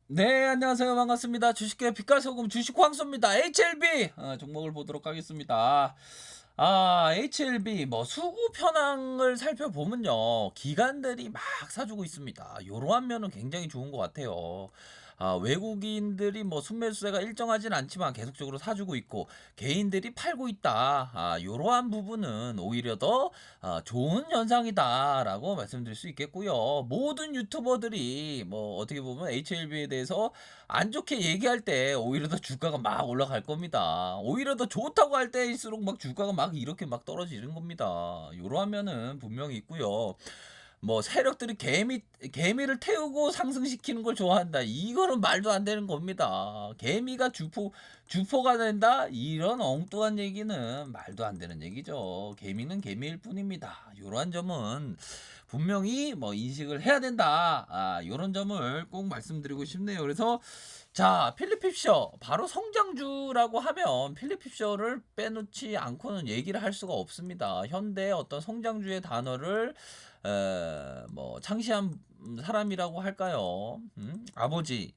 네, 안녕하세요. 반갑습니다. 주식계 빛깔소금 주식 황소입니다. HLB 종목을 보도록 하겠습니다. HLB 뭐 수급 현황을 살펴보면요, 기관들이 막 사주고 있습니다. 이러한 면은 굉장히 좋은 것 같아요. 외국인들이 뭐 순매수세가 일정하진 않지만 계속적으로 사주고 있고 개인들이 팔고 있다. 이러한 부분은 오히려 더 좋은 현상이다라고 말씀드릴 수 있겠고요. 모든 유튜버들이 뭐 어떻게 보면 HLB에 대해서 안 좋게 얘기할 때 오히려 더 주가가 막 올라갈 겁니다. 오히려 더 좋다고 할 때일수록 막 주가가 막 이렇게 막 떨어지는 겁니다. 요러하면은 분명히 있고요. 뭐 세력들이 개미를 태우고 상승시키는 걸 좋아한다. 이거는 말도 안 되는 겁니다. 개미가 주포가 된다. 이런 엉뚱한 얘기는 말도 안 되는 얘기죠. 개미는 개미일 뿐입니다. 이러한 점은 분명히 뭐 인식을 해야 된다. 이런 점을 꼭 말씀드리고 싶네요. 그래서 자, 필립 핍셔 바로 성장주라고 하면 필립 핍셔를 빼놓지 않고는 얘기를 할 수가 없습니다. 현대의 어떤 성장주의 단어를 뭐 창시한 사람이라고 할까요? 아버지.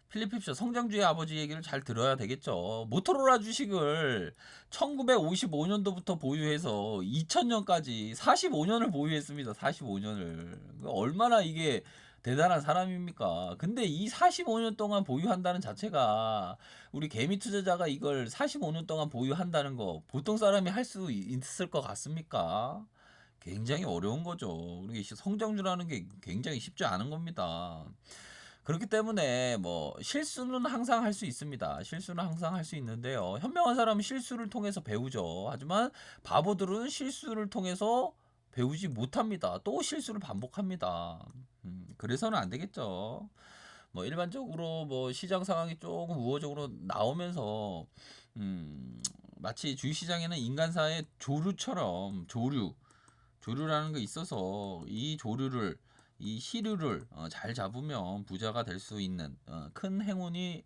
필립 핍셔 성장주의 아버지 얘기를 잘 들어야 되겠죠. 모토로라 주식을 1955년도부터 보유해서 2000년까지 45년을 보유했습니다. 45년을. 얼마나 이게 대단한 사람입니까? 근데 이 45년 동안 보유한다는 자체가, 우리 개미 투자자가 이걸 45년 동안 보유한다는 거 보통 사람이 할 수 있을 것 같습니까? 굉장히 어려운 거죠. 그리고 성장주라는 게 굉장히 쉽지 않은 겁니다. 그렇기 때문에 뭐 실수는 항상 할 수 있습니다. 실수는 항상 할 수 있는데요. 현명한 사람은 실수를 통해서 배우죠. 하지만 바보들은 실수를 통해서 배우지 못합니다. 또 실수를 반복합니다. 그래서는 안 되겠죠. 뭐 일반적으로 뭐 시장 상황이 조금 우호적으로 나오면서 마치 주식시장에는 인간사의 조류처럼 조류라는 게 있어서 이 시류를 잘 잡으면 부자가 될 수 있는 큰 행운이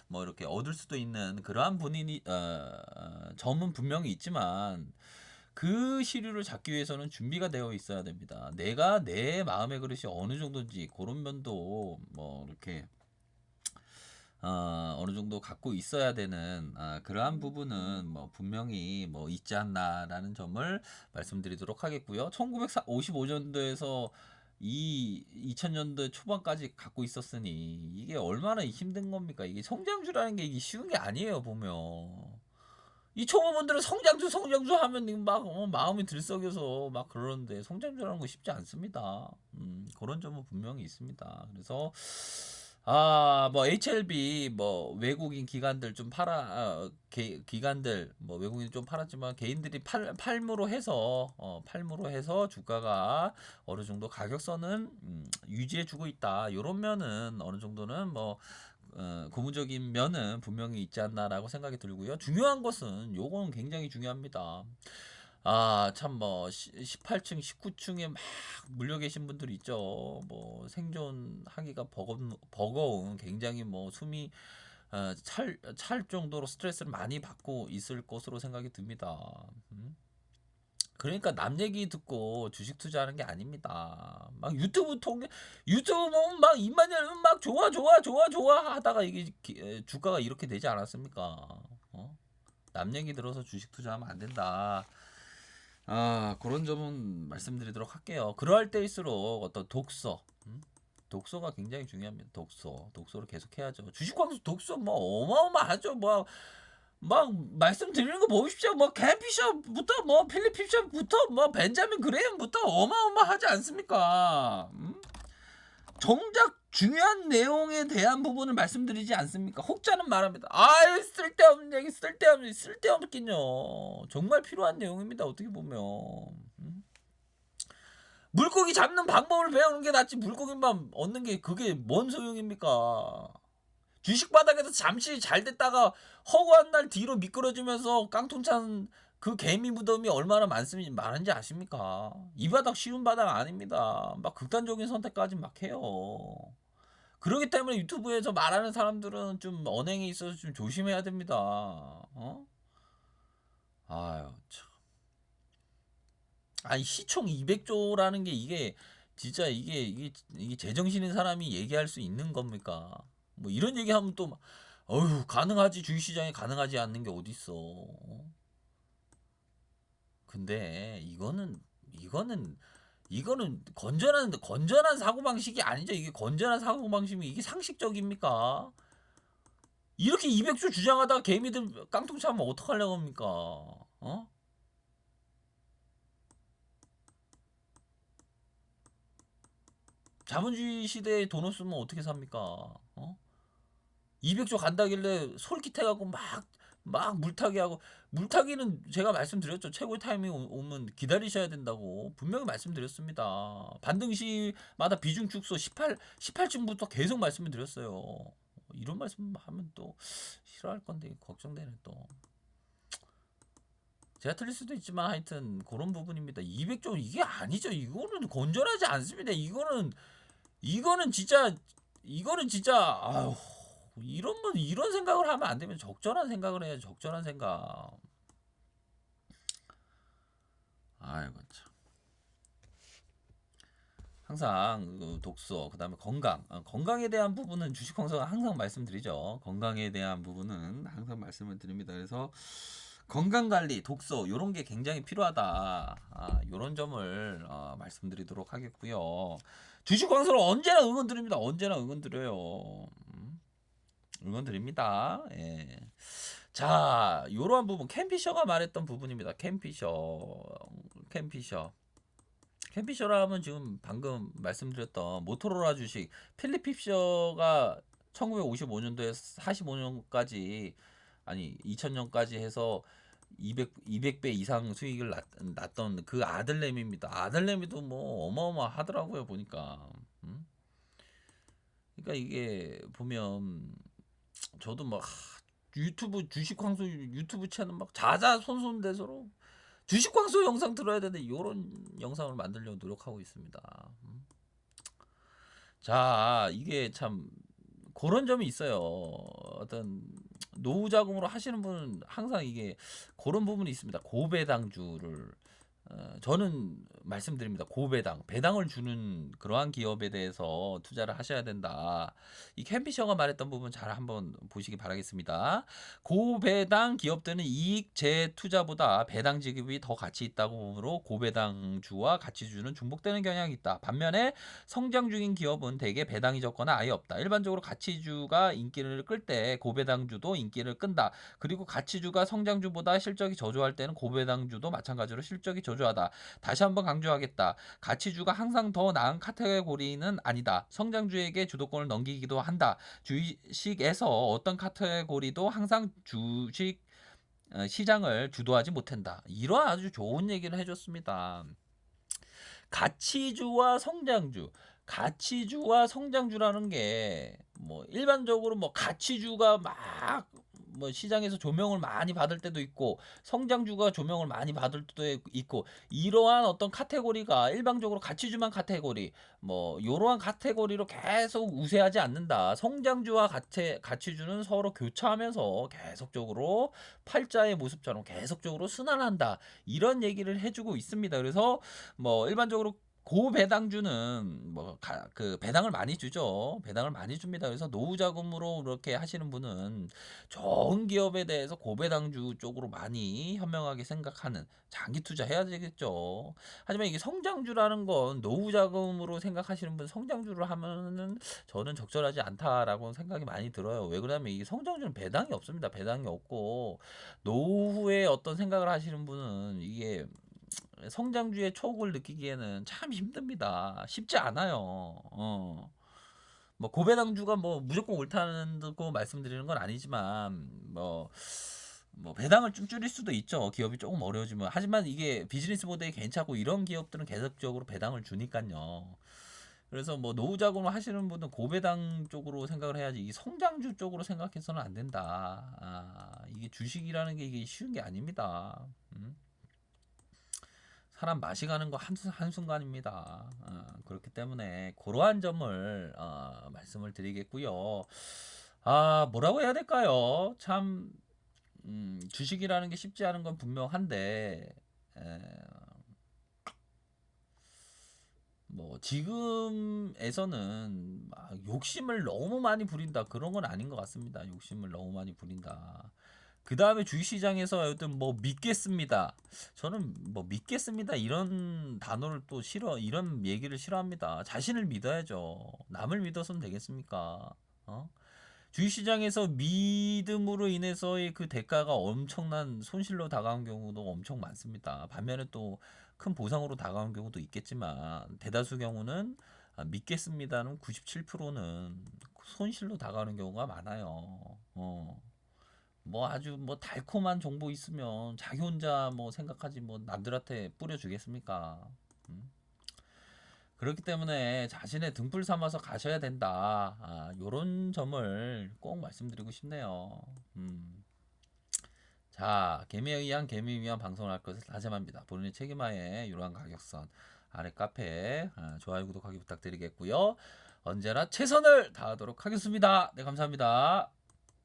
뭐 이렇게 얻을 수도 있는 그러한 점은 분명히 있지만, 그 시류를 잡기 위해서는 준비가 되어 있어야 됩니다. 내가 내 마음의 그릇이 어느 정도인지 그런 면도 뭐 이렇게 어느 정도 갖고 있어야 되는 그러한 부분은 뭐 분명히 뭐 있지 않나라는 점을 말씀드리도록 하겠고요. 1955년도에서 2000년도 초반까지 갖고 있었으니 이게 얼마나 힘든 겁니까? 이게 성장주라는 게 이게 쉬운 게 아니에요, 보면. 이 초보분들은 성장주 하면 막 마음이 들썩여서 막 그러는데, 성장주라는 거 쉽지 않습니다. 그런 점은 분명히 있습니다. 그래서 뭐 HLB 뭐 외국인 기관들 좀 기관들 뭐 외국인 좀 팔았지만 개인들이 팔무로 해서 주가가 어느 정도 가격선은 유지해 주고 있다. 요런 면은 어느 정도는 뭐 고무적인 면은 분명히 있지 않나라고 생각이 들고요. 중요한 것은 요거는 굉장히 중요합니다. 참 뭐 18층, 19층에 막 물려 계신 분들 있죠. 뭐 생존하기가 버거운, 굉장히 뭐 숨이 찰 정도로 스트레스를 많이 받고 있을 것으로 생각이 듭니다. 그러니까 남 얘기 듣고 주식 투자하는 게 아닙니다. 막 유튜브 보면 막 입만 열면 막 좋아 하다가 이게 주가가 이렇게 되지 않았습니까? 남 얘기 들어서 주식 투자하면 안 된다. 그런 점은 말씀드리도록 할게요. 그러할 때일수록 어떤 독서가 굉장히 중요합니다. 독서를 계속 해야죠. 주식광수 독서 뭐 어마어마하죠. 막 말씀드리는 거 보십시오. 뭐 캔피셔부터 뭐 필립 피셔부터 뭐 벤자민 그레이엄부터 어마어마하지 않습니까? 정작 중요한 내용에 대한 부분을 말씀드리지 않습니까? 혹자는 말합니다. 쓸데없는 얘기, 쓸데없긴요. 정말 필요한 내용입니다. 어떻게 보면. 물고기 잡는 방법을 배우는 게 낫지, 물고기만 얻는 게 그게 뭔 소용입니까? 주식 바닥에서 잠시 잘 됐다가 허구한 날 뒤로 미끄러지면서 깡통 찬 그 개미 무덤이 얼마나 많은지 아십니까? 이 바닥 쉬운 바닥 아닙니다. 막 극단적인 선택까지 막 해요. 그렇기 때문에 유튜브에서 말하는 사람들은 좀 언행에 있어서 좀 조심해야 됩니다. 아유, 참. 아니, 시총 200조라는 게 이게 진짜 이게 제정신인 사람이 얘기할 수 있는 겁니까? 뭐 이런 얘기하면 또 막, 어휴 가능하지, 주식시장에 가능하지 않는 게 어딨어. 근데 이거는 이거는 건전한 사고방식이 아니죠. 이게 건전한 사고방식이 이게 상식적입니까? 이렇게 200조 주장하다가 개미들 깡통 차면 어떡하려고 합니까? 어? 자본주의 시대에 돈 없으면 어떻게 삽니까? 어? 200조 간다길래 솔깃해갖고 막 물타기 하고, 물타기는 제가 말씀드렸죠. 최고의 타이밍 오면 기다리셔야 된다고 분명히 말씀드렸습니다. 반등시마다 비중 축소 18층부터 계속 말씀을 드렸어요. 이런 말씀 하면 또 싫어할 건데 걱정되네 또. 제가 틀릴 수도 있지만 하여튼 그런 부분입니다. 200조 이게 아니죠. 이거는 건전하지 않습니다. 이거는 진짜 아유, 이런 생각을 하면 안 되면 적절한 생각을 해야지. 적절한 생각. 아이고 참. 항상 그 독서, 그다음에 건강, 건강에 대한 부분은 주식 황사가 항상 말씀드리죠. 건강에 대한 부분은 항상 말씀을 드립니다. 그래서 건강 관리, 독서 요런 게 굉장히 필요하다. 요런 점을 말씀드리도록 하겠고요. 주식 황사를 언제나 응원 드립니다. 언제나 응원 드려요. 응원 드립니다. 예. 자, 요러한 부분 캠피셔가 말했던 부분입니다. 캠피셔. 캠피셔라 하면 지금 방금 말씀드렸던 모토로라 주식 필립 핍셔가 1955년도에 45년까지, 아니 2000년까지 해서 200배 이상 수익을 났던 그 아들내미입니다. 아들내미도 뭐 어마어마하더라고요 보니까. 그러니까 이게 보면 저도 막 유튜브 주식 광수 유튜브 채널 막 자자손손대서로 주식 광수 영상 들어야 되는데 이런 영상을 만들려고 노력하고 있습니다. 자, 이게 참 그런 점이 있어요. 어떤 노후 자금으로 하시는 분은 항상 이게 그런 부분이 있습니다. 고배당주를 저는 말씀드립니다. 고배당, 배당을 주는 그러한 기업에 대해서 투자를 하셔야 된다. 이 캠피셔가 말했던 부분 잘 한번 보시기 바라겠습니다. 고배당 기업들은 이익 재투자보다 배당 지급이 더 가치 있다고 보므로 고배당주와 가치주는 중복되는 경향이 있다. 반면에 성장 중인 기업은 대개 배당이 적거나 아예 없다. 일반적으로 가치주가 인기를 끌 때 고배당주도 인기를 끈다. 그리고 가치주가 성장주보다 실적이 저조할 때는 고배당주도 마찬가지로 실적이 저조하다. 다시 한번 강조하겠다. 가치주가 항상 더 나은 카테고리는 아니다. 성장주에게 주도권을 넘기기도 한다. 주식에서 어떤 카테고리도 항상 주식 시장을 주도하지 못한다. 이런 아주 좋은 얘기를 해줬습니다. 가치주와 성장주라는 게 뭐 일반적으로 뭐 가치주가 막 뭐 시장에서 조명을 많이 받을 때도 있고 성장주가 조명을 많이 받을 때도 있고, 이러한 어떤 카테고리가 일방적으로 가치주만 카테고리 뭐 이러한 카테고리로 계속 우세하지 않는다. 성장주와 가치주는 서로 교차하면서 계속적으로 팔자의 모습처럼 계속적으로 순환한다. 이런 얘기를 해주고 있습니다. 그래서 뭐 일반적으로 고배당주는 뭐 그 배당을 많이 주죠. 배당을 많이 줍니다. 그래서 노후 자금으로 이렇게 하시는 분은 좋은 기업에 대해서 고배당주 쪽으로 많이 현명하게 생각하는, 장기 투자해야 되겠죠. 하지만 이게 성장주라는 건 노후 자금으로 생각하시는 분 성장주를 하면은 저는 적절하지 않다라고 생각이 많이 들어요. 왜 그러냐면 이게 성장주는 배당이 없습니다. 배당이 없고 노후에 어떤 생각을 하시는 분은 이게 성장주의 촉을 느끼기에는 참 힘듭니다. 쉽지 않아요. 뭐 고배당주가 뭐 무조건 옳다고 말씀드리는 건 아니지만 뭐 배당을 좀 줄일 수도 있죠. 기업이 조금 어려워지면. 하지만 이게 비즈니스 모델이 괜찮고 이런 기업들은 계속적으로 배당을 주니까요. 그래서 뭐 노후 자금을 하시는 분은 고배당 쪽으로 생각을 해야지 이 성장주 쪽으로 생각해서는 안 된다. 이게 주식이라는 게 이게 쉬운 게 아닙니다. 사람 맛이 가는 거 한순간입니다. 그렇기 때문에 그러한 점을 말씀을 드리겠고요. 뭐라고 해야 될까요? 참 주식이라는 게 쉽지 않은 건 분명한데 뭐 지금에서는 막 욕심을 너무 많이 부린다 그런 건 아닌 것 같습니다. 욕심을 너무 많이 부린다. 그 다음에 주식시장에서 어떤 뭐 믿겠습니다. 저는 뭐 믿겠습니다 이런 단어를 또 싫어 이런 얘기를 싫어합니다. 자신을 믿어야죠. 남을 믿어서는 되겠습니까? 어? 주식시장에서 믿음으로 인해서의 그 대가가 엄청난 손실로 다가온 경우도 엄청 많습니다. 반면에 또 큰 보상으로 다가온 경우도 있겠지만 대다수 경우는 믿겠습니다는 97%는 손실로 다가오는 경우가 많아요. 뭐 아주 뭐 달콤한 정보 있으면 자기 혼자 뭐 생각하지 뭐 남들한테 뿌려주겠습니까? 음? 그렇기 때문에 자신의 등불 삼아서 가셔야 된다. 요런 점을 꼭 말씀드리고 싶네요. 자, 개미에 의한 개미에 위한 방송을 할 것을 다짐합니다. 본인의 책임하에 이러한 가격선 아래 카페 좋아요 구독하기 부탁드리겠고요. 언제나 최선을 다하도록 하겠습니다. 네, 감사합니다.